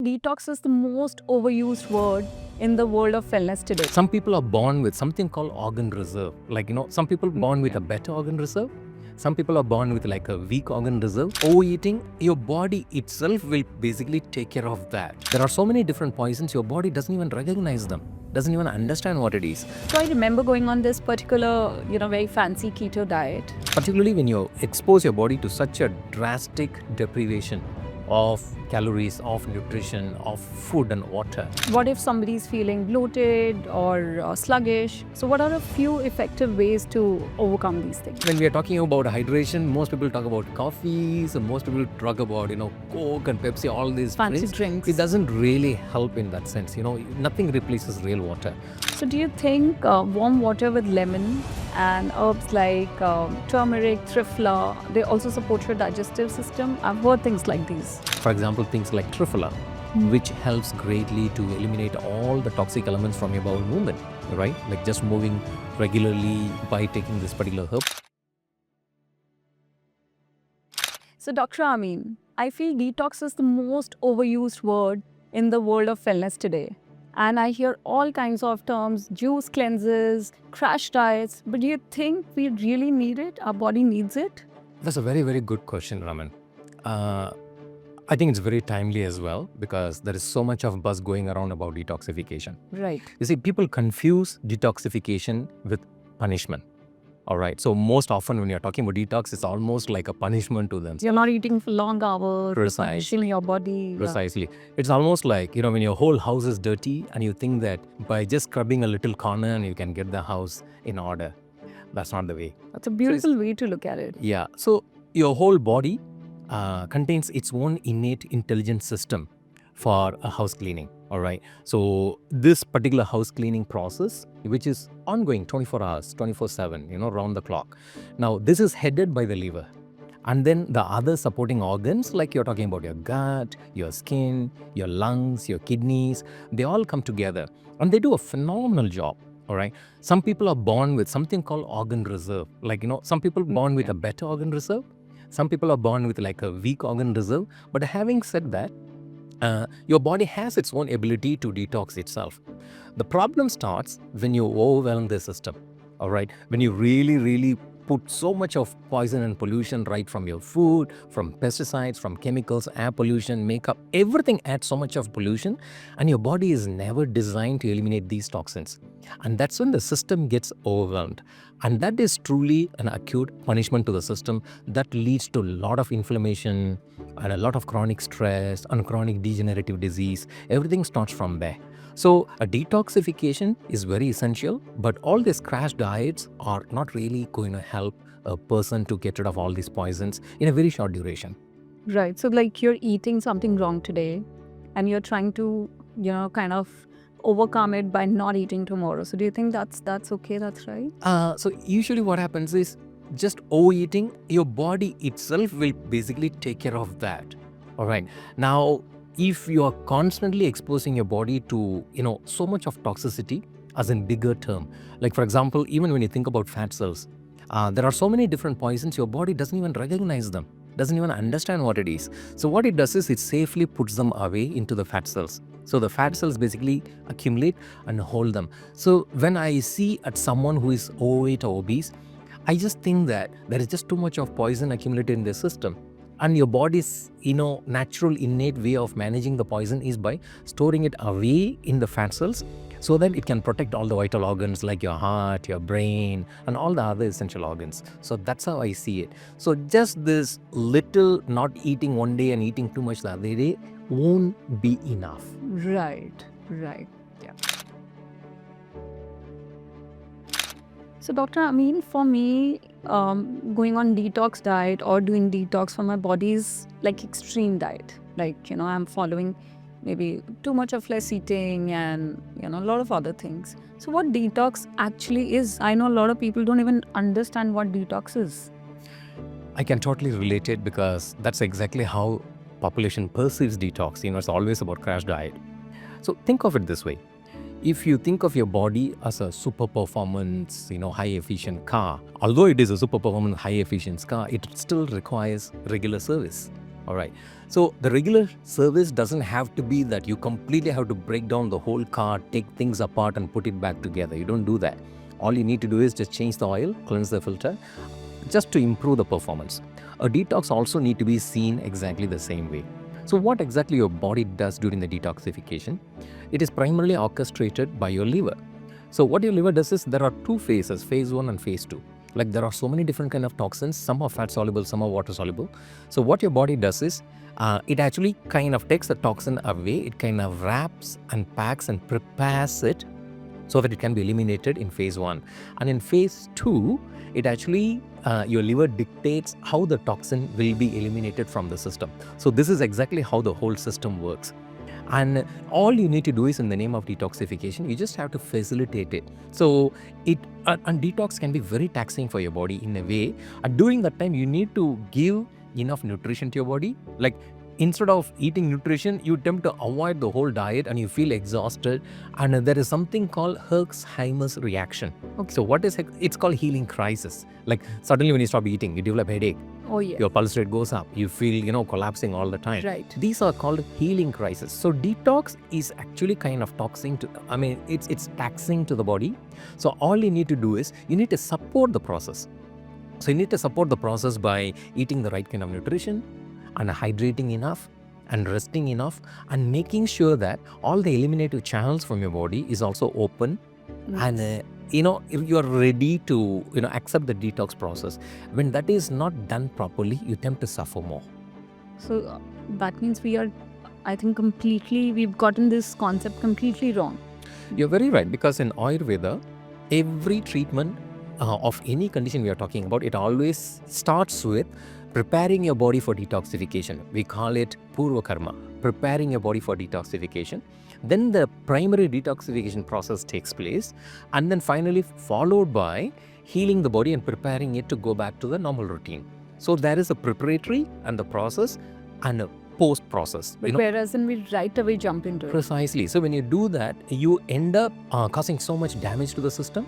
Detox is the most overused word in the world of wellness today. Some people are born with something called organ reserve. Some people born with a better organ reserve. Some people are born with like a weak organ reserve. Overeating, your body itself will basically take care of that. There are so many different poisons, your body doesn't even recognize them, doesn't even understand what it is. So I remember going on this particular, very fancy keto diet. Particularly when you expose your body to such a drastic deprivation of calories, of nutrition, of food and water. What if somebody's feeling bloated or sluggish? So what are a few effective ways to overcome these things? When we are talking about hydration, most people talk about coffees, and most people talk about, Coke and Pepsi, all these Fancy drinks. It doesn't really help in that sense. Nothing replaces real water. So do you think warm water with lemon and herbs like turmeric, trifla, they also support your digestive system? I've heard things like these. For example, things like trifla, which helps greatly to eliminate all the toxic elements from your bowel movement, right? Like just moving regularly by taking this particular herb. So Dr. Amin, I feel detox is the most overused word in the world of wellness today. And I hear all kinds of terms, juice cleanses, crash diets. But do you think we really need it? Our body needs it? That's a very, very good question, Raman. I think it's very timely as well because there is so much of buzz going around about detoxification. Right. You see, people confuse detoxification with punishment. All right. So most often when you're talking about detox, it's almost like a punishment to them. You're not eating for long hours, Precisely. your body. Precisely. It's almost like, when your whole house is dirty and you think that by just scrubbing a little corner and you can get the house in order. That's not the way. That's a beautiful way to look at it. Yeah. So your whole body contains its own innate intelligence system for a house cleaning. All right. So this particular house cleaning process, which is ongoing 24 hours, 24/7, round the clock. Now, this is headed by the liver. And then the other supporting organs, like you're talking about your gut, your skin, your lungs, your kidneys, they all come together and they do a phenomenal job. All right. Some people are born with something called organ reserve. Some people born with a better organ reserve. Some people are born with like a weak organ reserve. But having said that, your body has its own ability to detox itself. The problem starts when you overwhelm the system. All right. When you really put so much of poison and pollution right from your food, from pesticides, from chemicals, air pollution, makeup, everything adds so much of pollution and your body is never designed to eliminate these toxins. And that's when the system gets overwhelmed. And that is truly an acute punishment to the system that leads to a lot of inflammation and a lot of chronic stress and chronic degenerative disease. Everything starts from there. So a detoxification is very essential, but all these crash diets are not really going to help a person to get rid of all these poisons in a very short duration. Right. So like you're eating something wrong today and you're trying to, kind of overcome it by not eating tomorrow. So do you think that's okay? That's right? So usually what happens is just overeating, your body itself will basically take care of that. All right. Now, if you are constantly exposing your body to, so much of toxicity as in bigger term, like for example, even when you think about fat cells, there are so many different poisons, your body doesn't even recognize them, doesn't even understand what it is. So what it does is it safely puts them away into the fat cells. So the fat cells basically accumulate and hold them. So when I see at someone who is overweight or obese, I just think that there is just too much of poison accumulated in their system. And your body's, natural innate way of managing the poison is by storing it away in the fat cells so that it can protect all the vital organs like your heart, your brain, and all the other essential organs. So that's how I see it. So just this little not eating one day and eating too much the other day won't be enough. Right. Yeah. So Dr. Amin, for me, going on detox diet or doing detox for my body is like extreme diet. Like, I'm following maybe too much of less eating and, a lot of other things. So what detox actually is? I know a lot of people don't even understand what detox is. I can totally relate it because that's exactly how population perceives detox. It's always about crash diet. So think of it this way. If you think of your body as a super performance, high efficient car, although it is a super performance, high efficient car, it still requires regular service. All right. So the regular service doesn't have to be that you completely have to break down the whole car, take things apart and put it back together. You don't do that. All you need to do is just change the oil, cleanse the filter, just to improve the performance. A detox also need to be seen exactly the same way. So what exactly your body does during the detoxification? It is primarily orchestrated by your liver. So what your liver does is there are two phases, phase 1 and phase 2. Like there are so many different kind of toxins, some are fat soluble, some are water soluble. So what your body does is it actually kind of takes the toxin away, it kind of wraps and packs and prepares it so that it can be eliminated in phase 1. And in phase 2, it actually, your liver dictates how the toxin will be eliminated from the system. So this is exactly how the whole system works. And all you need to do is in the name of detoxification, you just have to facilitate it. So and detox can be very taxing for your body in a way. And during that time, you need to give enough nutrition to your body. Like instead of eating nutrition, you attempt to avoid the whole diet and you feel exhausted. And there is something called Herxheimer's reaction. Okay. So what is it's called healing crisis. Like suddenly when you stop eating, you develop headache. Oh, yeah. Your pulse rate goes up. You feel, collapsing all the time. Right. These are called healing crises. So detox is actually kind of it's taxing to the body. So all you need to do is you need to support the process. So you need to support the process by eating the right kind of nutrition and hydrating enough and resting enough and making sure that all the eliminative channels from your body is also open. And if you are ready to accept the detox process. When that is not done properly, you tend to suffer more. So that means we've gotten this concept completely wrong. You're very right, because in Ayurveda, every treatment of any condition we are talking about, it always starts with preparing your body for detoxification. We call it Purva Karma, preparing your body for detoxification. Then the primary detoxification process takes place, and then finally followed by healing the body and preparing it to go back to the normal routine. So there is a preparatory and the process and a post process. But whereas then we right away jump into it. Precisely. So when you do that, you end up causing so much damage to the system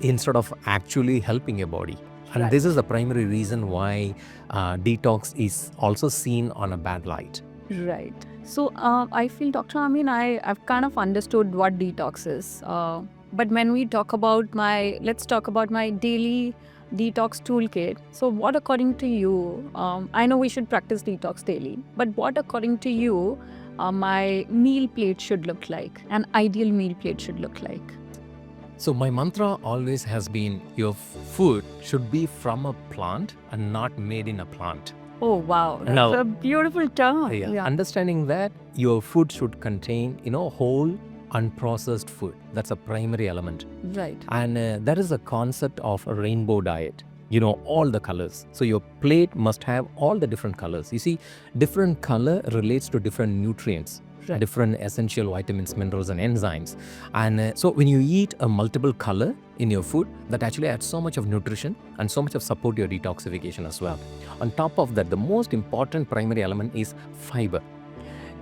instead of actually helping your body. And Right. this is the primary reason why detox is also seen on a bad light. Right. So I feel, Dr. I've kind of understood what detox is. But when we talk about let's talk about my daily detox toolkit. So what according to you, I know we should practice detox daily, but what according to you, my meal plate should look like, an ideal meal plate should look like? So my mantra always has been, your food should be from a plant and not made in a plant. Oh, wow. That's Now- a beautiful term. Yeah. Understanding that your food should contain, whole unprocessed food. That's a primary element. Right. And there is a concept of a rainbow diet. All the colors. So your plate must have all the different colors. You see, different color relates to different nutrients. Right. Different essential vitamins, minerals and enzymes. And so when you eat a multiple color in your food, that actually adds so much of nutrition and so much of support to your detoxification as well. On top of that, the most important primary element is fiber.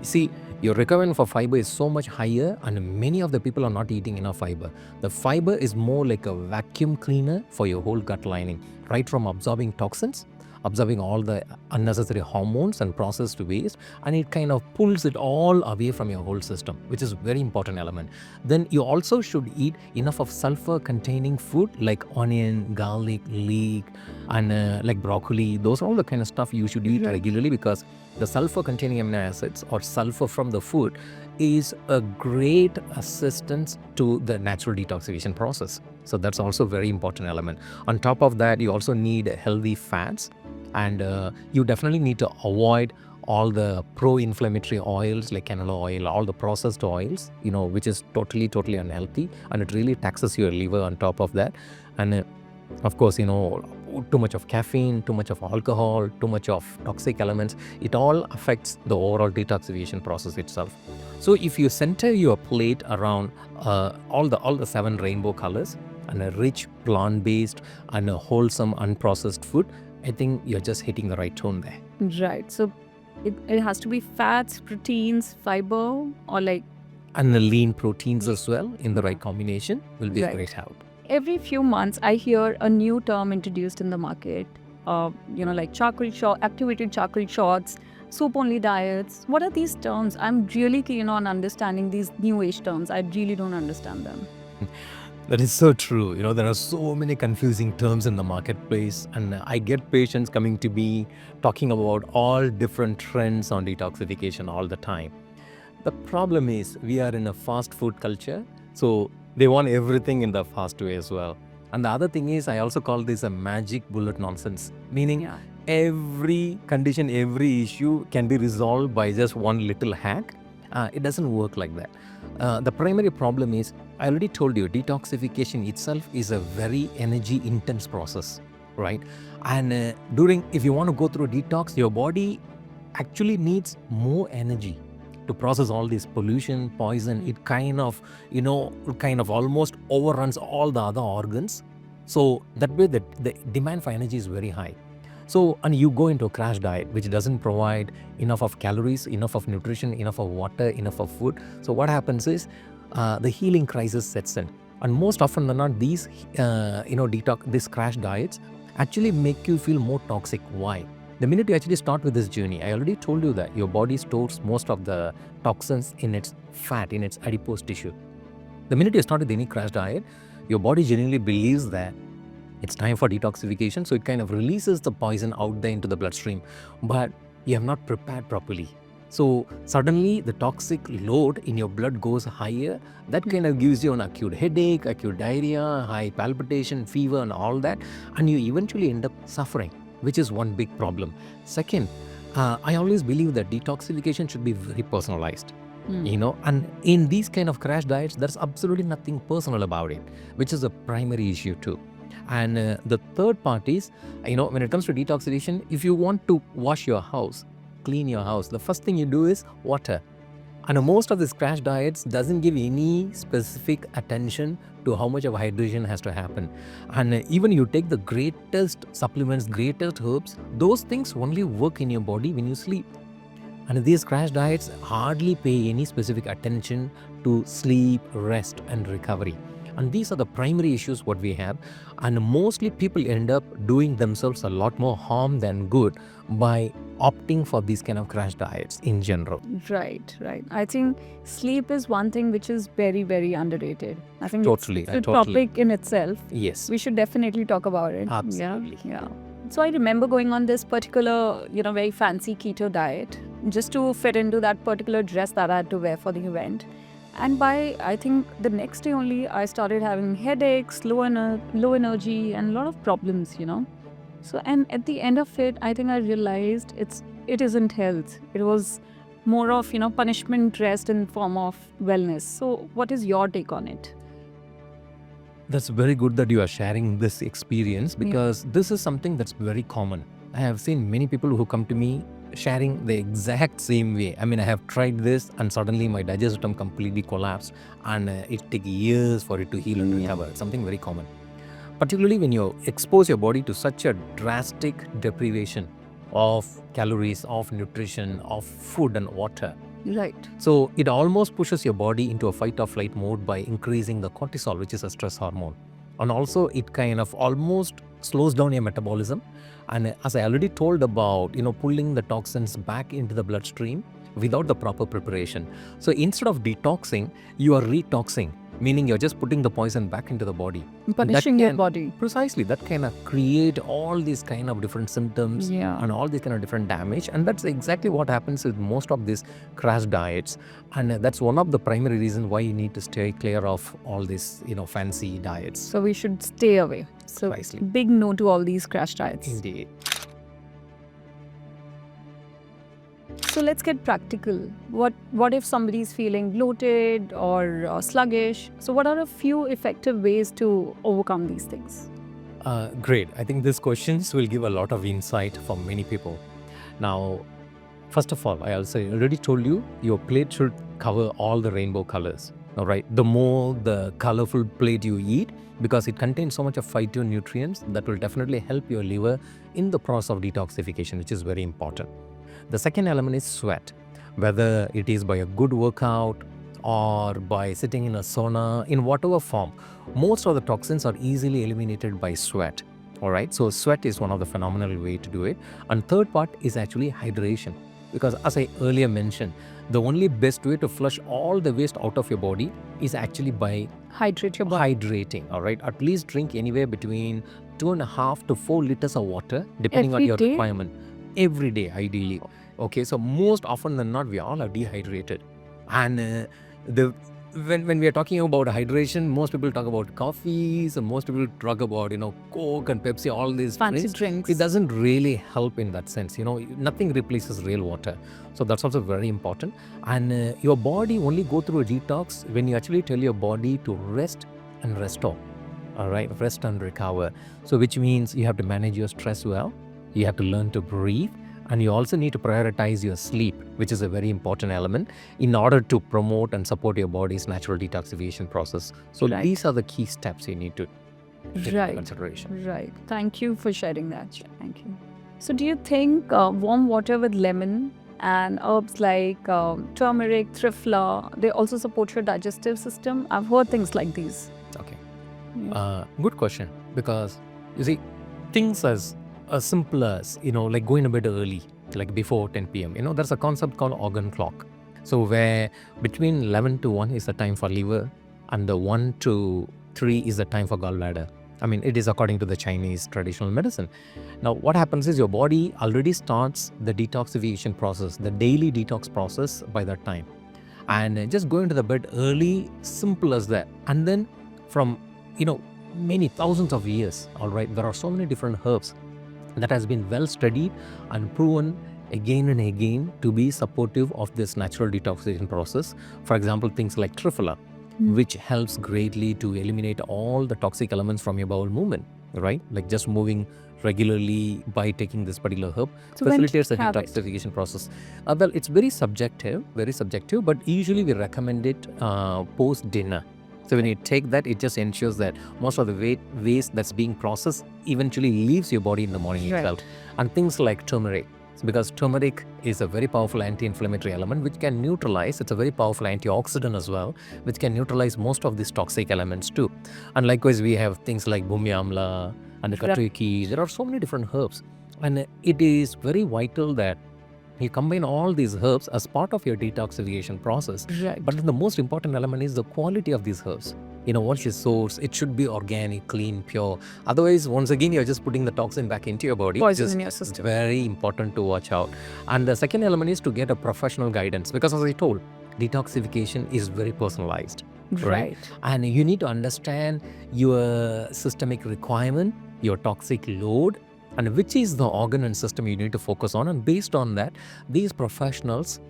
You see, your requirement for fiber is so much higher, and many of the people are not eating enough fiber. The fiber is more like a vacuum cleaner for your whole gut lining, right from absorbing toxins, absorbing all the unnecessary hormones and processed waste, and it kind of pulls it all away from your whole system, which is a very important element. Then you also should eat enough of sulfur containing food like onion, garlic, leek, and like broccoli. Those are all the kind of stuff you should eat Right. regularly, because the sulfur containing amino acids or sulfur from the food is a great assistance to the natural detoxification process. So that's also a very important element. On top of that, you also need healthy fats, and you definitely need to avoid all the pro-inflammatory oils like canola oil, all the processed oils, which is totally unhealthy, and it really taxes your liver on top of that. And of course, too much of caffeine, too much of alcohol, too much of toxic elements, it all affects the overall detoxification process itself. So if you center your plate around all the 7 rainbow colors and a rich plant-based and a wholesome unprocessed food, I think you're just hitting the right tone there. Right. So it has to be fats, proteins, fiber, or like And the lean proteins as well in the right combination will be a Right. great help. every few months I hear a new term introduced in the market, like activated charcoal shots, soup only diets. What are these terms? I'm really keen on understanding these new age terms. I really don't understand them. That is so true. There are so many confusing terms in the marketplace, and I get patients coming to me talking about all different trends on detoxification all the time. The problem is we are in a fast food culture, so they want everything in the fast way as well. And the other thing is, I also call this a magic bullet nonsense, meaning Yeah. every condition, every issue can be resolved by just one little hack. It doesn't work like that. The primary problem is, I already told you, detoxification itself is a very energy intense process, right? And if you want to go through detox, your body actually needs more energy to process all this pollution, poison. It kind of almost overruns all the other organs. So that way the demand for energy is very high. So, and you go into a crash diet, which doesn't provide enough of calories, enough of nutrition, enough of water, enough of food. So what happens is the healing crisis sets in. And most often than not, these, these crash diets actually make you feel more toxic. Why? The minute you actually start with this journey, I already told you that your body stores most of the toxins in its fat, in its adipose tissue. The minute you start with any crash diet, your body genuinely believes that it's time for detoxification, so it kind of releases the poison out there into the bloodstream, but you have not prepared properly. So suddenly the toxic load in your blood goes higher. That kind of gives you an acute headache, acute diarrhea, high palpitation, fever and all that, and you eventually end up suffering, which is one big problem. Second, I always believe that detoxification should be very personalized. And in these kind of crash diets, there's absolutely nothing personal about it, which is a primary issue too. And the third part is, when it comes to detoxification, if you want to wash your house, clean your house, the first thing you do is water. And most of these crash diets doesn't give any specific attention to how much of hydration has to happen. And even you take the greatest supplements, greatest herbs, those things only work in your body when you sleep. And these crash diets hardly pay any specific attention to sleep, rest and recovery. And these are the primary issues what we have. And mostly people end up doing themselves a lot more harm than good by opting for these kind of crash diets in general. Right. I think sleep is one thing which is very, very underrated. I think Totally, it's a totally. topic in itself. Yes. We should definitely talk about it. Absolutely. Yeah. So I remember going on this particular, very fancy keto diet just to fit into that particular dress that I had to wear for the event. And by, I think, the next day only, I started having headaches, low energy, and a lot of problems, So, and at the end of it, I think I realized it isn't health. It was more of, punishment dressed in form of wellness. So, what is your take on it? That's very good that you are sharing this experience, because this is something that's very common. I have seen many people who come to me sharing the exact same way. I mean, I have tried this and suddenly my digestive system completely collapsed, and it takes years for it to heal and recover. It's something very common. Particularly when you expose your body to such a drastic deprivation of calories, of nutrition, of food and water. Right. So it almost pushes your body into a fight or flight mode by increasing the cortisol, which is a stress hormone. And also it kind of almost slows down your metabolism. And as I already told about, pulling the toxins back into the bloodstream without the proper preparation. So instead of detoxing, you are retoxing, meaning you're just putting the poison back into the body. Punishing your body. Precisely. That kind of create all these kind of different symptoms and all these kind of different damage. And that's exactly what happens with most of these crash diets. And that's one of the primary reasons why you need to stay clear of all these, fancy diets. So we should stay away. So Precisely. Big no to all these crash diets. Indeed. So let's get practical. What if somebody's feeling bloated or sluggish? So what are a few effective ways to overcome these things? Great. I think these questions will give a lot of insight for many people. Now, first of all, I already told you, your plate should cover all the rainbow colors. All right. The more the colorful plate you eat, because it contains so much of phytonutrients that will definitely help your liver in the process of detoxification, which is very important. The second element is sweat, whether it is by a good workout or by sitting in a sauna, in whatever form. Most of the toxins are easily eliminated by sweat. All right. So sweat is one of the phenomenal way to do it. And third part is actually hydration. Because as I earlier mentioned, the only best way to flush all the waste out of your body is actually by Hydrate your body. hydrating. All right, at least drink anywhere between 2.5 to 4 liters of water, depending on Every your day? requirement, every day, ideally. Okay, so most often than not, we all are dehydrated, and the when we are talking about hydration, most people talk about coffees, and most people talk about Coke and Pepsi, all these Fancy drinks. drinks. It doesn't really help in that sense. Nothing replaces real water, so that's also very important. And your body only go through a detox when you actually tell your body to rest and restore. All right, rest and recover. So which means you have to manage your stress well, you have to learn to breathe, and you also need to prioritize your sleep, which is a very important element in order to promote and support your body's natural detoxification process. So Right. these are the key steps you need to take into Right. consideration. Right. Thank you for sharing that. Thank you. So, do you think warm water with lemon and herbs like turmeric, trifla, they also support your digestive system? I've heard things like these. Okay. Yeah. Good question, because you see, things as simple as like going to bed early, like before 10 p.m. There's a concept called organ clock. So where between 11 to 1 is the time for liver, and the 1 to 3 is the time for gallbladder. I mean, it is according to the Chinese traditional medicine. Now, what happens is your body already starts the detoxification process, the daily detox process by that time. And just going to the bed early, simple as that. And then from, many thousands of years, all right, there are so many different herbs that has been well studied and proven again and again to be supportive of this natural detoxification process. For example, things like trifla, which helps greatly to eliminate all the toxic elements from your bowel movement, right? Like just moving regularly by taking this particular herb So when facilitates the have it? detoxification process. Well, it's very subjective, but usually we recommend it post dinner. So when you take that, it just ensures that most of the waste that's being processed eventually leaves your body in the morning Right. itself. And things like turmeric, because turmeric is a very powerful anti-inflammatory element which can neutralize, it's a very powerful antioxidant as well, which can neutralize most of these toxic elements too. And likewise, we have things like bhumi amla and the Right. katriki. There are so many different herbs, and it is very vital that you combine all these herbs as part of your detoxification process. Right. But the most important element is the quality of these herbs. What's your source? It should be organic, clean, pure. Otherwise, once again, you're just putting the toxin back into your body. Poison Which is in your system. very important to watch out. And the second element is to get a professional guidance, because as I told, detoxification is very personalized. Right. And you need to understand your systemic requirement, your toxic load, and which is the organ and system you need to focus on. And based on that, these professionals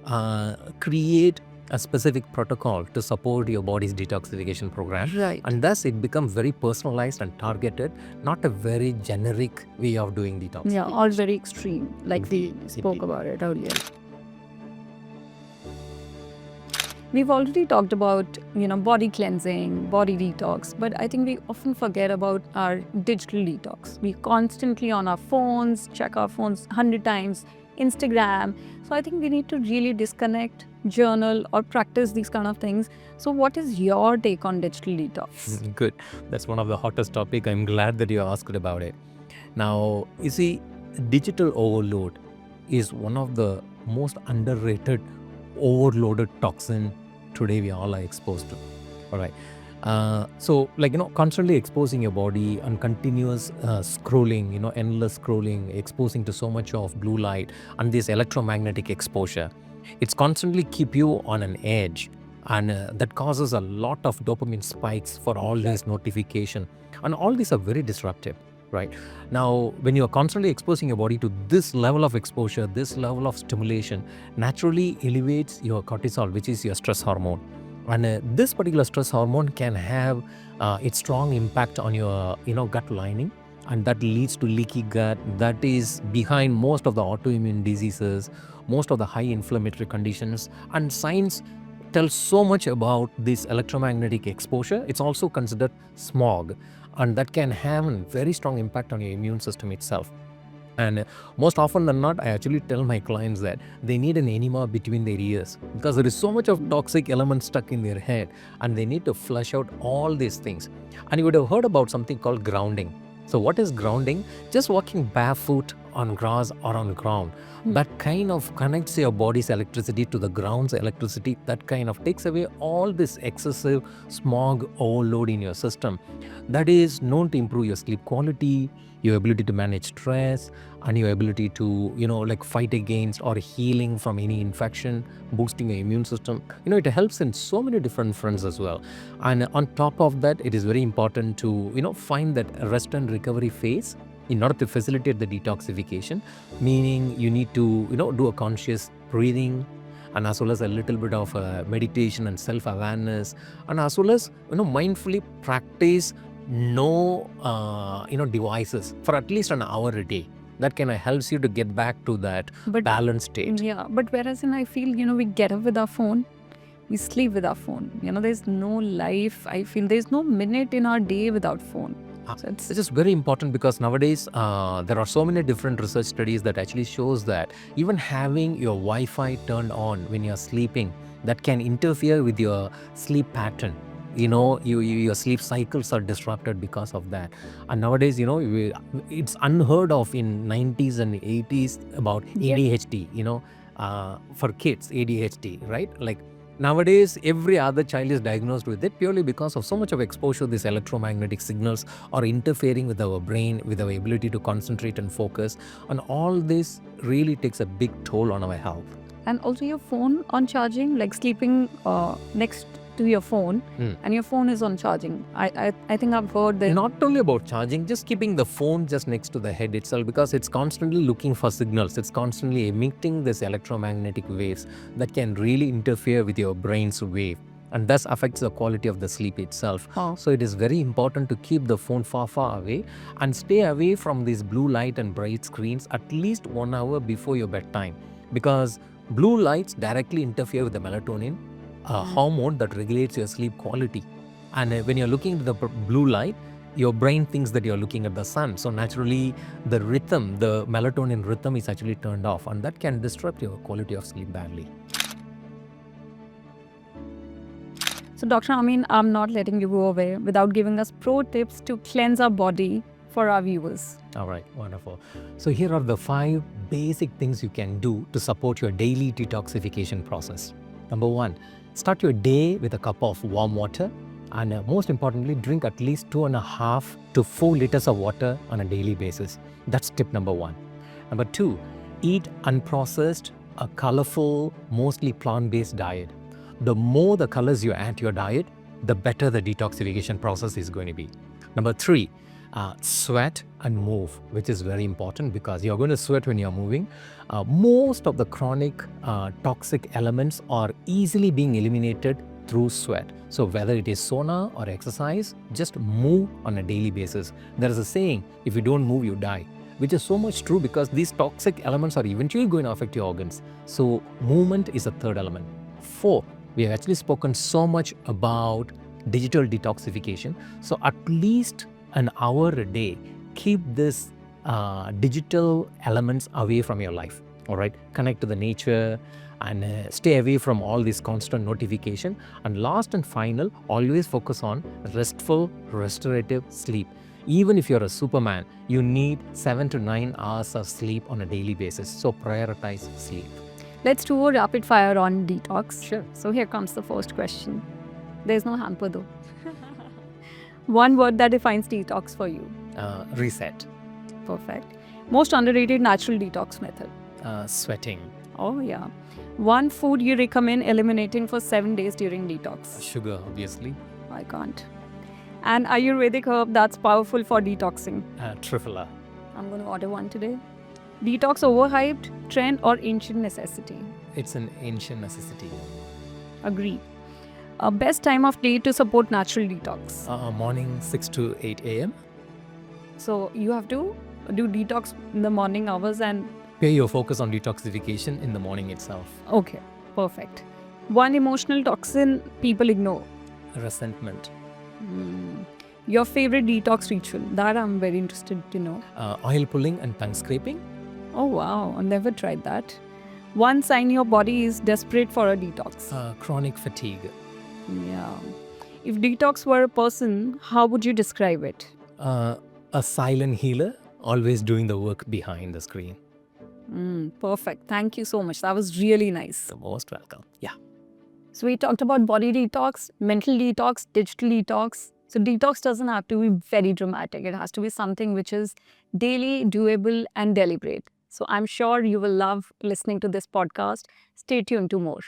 create a specific protocol to support your body's detoxification program. Right. And thus it becomes very personalized and targeted, not a very generic way of doing detox. Yeah, all very extreme, like we Indeed, spoke indeed. about it earlier. We've already talked about, body cleansing, body detox, but I think we often forget about our digital detox. We constantly on our phones, check our phones 100 times, Instagram. So I think we need to really disconnect, journal, or practice these kind of things. So what is your take on digital detox? Good. That's one of the hottest topic. I'm glad that you asked about it. Now, you see, digital overload is one of the most underrated, overloaded toxin today we all are exposed to. All right. So constantly exposing your body and continuous scrolling, endless scrolling, exposing to so much of blue light and this electromagnetic exposure, it's constantly keep you on an edge, and that causes a lot of dopamine spikes for all these notification, and all these are very disruptive. Right. Now, when you are constantly exposing your body to this level of exposure, this level of stimulation naturally elevates your cortisol, which is your stress hormone. And this particular stress hormone can have its strong impact on your gut lining, and that leads to leaky gut. That is behind most of the autoimmune diseases, most of the high inflammatory conditions. And science tells so much about this electromagnetic exposure. It's also considered smog, and that can have a very strong impact on your immune system itself. And most often than not, I actually tell my clients that they need an enema between their ears, because there is so much of toxic elements stuck in their head, and they need to flush out all these things. And you would have heard about something called grounding. So what is grounding? Just walking barefoot on grass or on ground, Hmm. that kind of connects your body's electricity to the ground's electricity. That kind of takes away all this excessive smog overload in your system. That is known to improve your sleep quality, your ability to manage stress, and your ability to, like fight against or healing from any infection, boosting your immune system. It helps in so many different fronts as well. And on top of that, it is very important to, find that rest and recovery phase in order to facilitate the detoxification, meaning you need to, do a conscious breathing, and as well as a little bit of meditation and self-awareness, and as well as, mindfully practice no, devices for at least an hour a day. That kind of helps you to get back to that But balanced state. yeah, but whereas I feel, we get up with our phone, we sleep with our phone. There's no life. I feel there's no minute in our day without phone. So It's just very important because nowadays there are so many different research studies that actually shows that even having your Wi-Fi turned on when you're sleeping, that can interfere with your sleep pattern. Your sleep cycles are disrupted because of that. And nowadays, it's unheard of in 90s and 80s about Yeah. ADHD, for kids, ADHD, right? Like nowadays, every other child is diagnosed with it purely because of so much of exposure. These electromagnetic signals are interfering with our brain, with our ability to concentrate and focus. And all this really takes a big toll on our health. And also your phone on charging, like sleeping next to your phone, and your phone is on charging. I think I've heard that. Not only about charging, just keeping the phone just next to the head itself, because it's constantly looking for signals. It's constantly emitting this electromagnetic waves that can really interfere with your brain's wave, and thus affects the quality of the sleep itself. Oh. So it is very important to keep the phone far away and stay away from these blue light and bright screens at least 1 hour before your bedtime, because blue lights directly interfere with the melatonin, a hormone that regulates your sleep quality. And when you're looking at the blue light, your brain thinks that you're looking at the sun. So naturally, the melatonin rhythm is actually turned off, and that can disrupt your quality of sleep badly. So, Dr. Amin, I'm not letting you go away without giving us pro tips to cleanse our body for our viewers. All right, wonderful. So here are the 5 basic things you can do to support your daily detoxification process. Number 1, start your day with a cup of warm water, and most importantly, drink at least 2.5 to 4 liters of water on a daily basis. That's tip number 1. Number 2, eat unprocessed, a colorful, mostly plant-based diet. The more the colors you add to your diet, the better the detoxification process is going to be. Number 3, sweat and move, which is very important because you're going to sweat when you're moving. Most of the chronic toxic elements are easily being eliminated through sweat. So whether it is sauna or exercise, just move on a daily basis. There is a saying, if you don't move, you die, which is so much true because these toxic elements are eventually going to affect your organs. So movement is a third element. 4, we have actually spoken so much about digital detoxification. So at least an hour a day, keep this digital elements away from your life. All right, connect to the nature and stay away from all this constant notification. And last and final, always focus on restful, restorative sleep. Even if you're a superman, you need 7 to 9 hours of sleep on a daily basis. So prioritize sleep. Let's do a rapid fire on detox. Sure. So here comes the first question. There's no hamper though. One word that defines detox for you. Reset. Perfect. Most underrated natural detox method. Sweating. Oh yeah. One food you recommend eliminating for 7 days during detox. Sugar, obviously. I can't. An Ayurvedic herb that's powerful for detoxing. Triphala. I'm going to order one today. Detox overhyped, trend or ancient necessity? It's an ancient necessity. Agree. Best time of day to support natural detox. Morning 6 to 8 a.m. So you have to do detox in the morning hours and... Pay your focus on detoxification in the morning itself. Okay, perfect. One emotional toxin people ignore. Resentment. Your favorite detox ritual? That I'm very interested to know. Oil pulling and tongue scraping. Oh wow, I've never tried that. One sign your body is desperate for a detox. Chronic fatigue. Yeah. If detox were a person, how would you describe it? A silent healer, always doing the work behind the screen. Perfect. Thank you so much. That was really nice. You're most welcome. Yeah. So we talked about body detox, mental detox, digital detox. So detox doesn't have to be very dramatic. It has to be something which is daily, doable, and deliberate. So I'm sure you will love listening to this podcast. Stay tuned to more.